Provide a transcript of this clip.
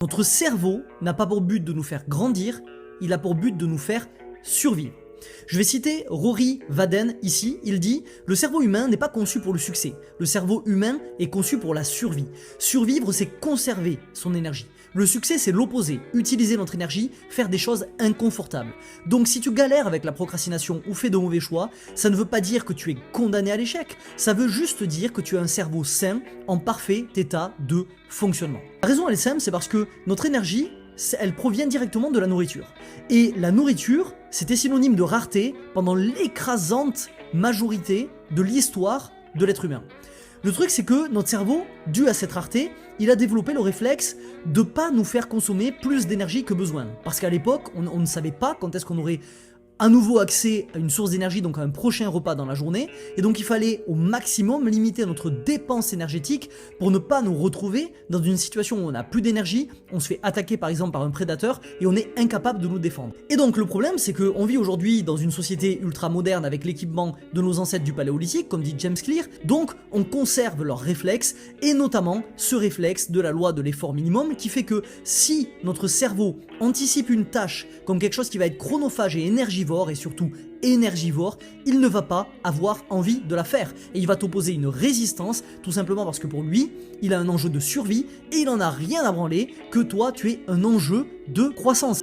Notre cerveau n'a pas pour but de nous faire grandir, il a pour but de nous faire survivre. Je vais citer Rory Vaden ici, il dit « Le cerveau humain n'est pas conçu pour le succès, le cerveau humain est conçu pour la survie. Survivre, c'est conserver son énergie. Le succès, c'est l'opposé, utiliser notre énergie, faire des choses inconfortables. Donc si tu galères avec la procrastination ou fais de mauvais choix, ça ne veut pas dire que tu es condamné à l'échec, ça veut juste dire que tu as un cerveau sain en parfait état de fonctionnement. La raison elle est simple, c'est parce que notre énergie, elle provient directement de la nourriture. Et la nourriture, c'était synonyme de rareté pendant l'écrasante majorité de l'histoire de l'être humain. Le truc, c'est que notre cerveau, dû à cette rareté, il a développé le réflexe de ne pas nous faire consommer plus d'énergie que besoin. Parce qu'à l'époque, on ne savait pas quand est-ce qu'on aurait à nouveau accès à une source d'énergie, donc à un prochain repas dans la journée, et donc il fallait au maximum limiter notre dépense énergétique pour ne pas nous retrouver dans une situation où on n'a plus d'énergie, on se fait attaquer par exemple par un prédateur et on est incapable de nous défendre. Et donc le problème, c'est qu'on vit aujourd'hui dans une société ultra moderne avec l'équipement de nos ancêtres du paléolithique, comme dit James Clear, donc on conserve leurs réflexes, et notamment ce réflexe de la loi de l'effort minimum qui fait que si notre cerveau anticipe une tâche comme quelque chose qui va être chronophage et énergivore, et surtout énergivore, il ne va pas avoir envie de la faire. Et il va t'opposer une résistance, tout simplement parce que pour lui, il a un enjeu de survie et il en a rien à branler que toi, tu es un enjeu de croissance.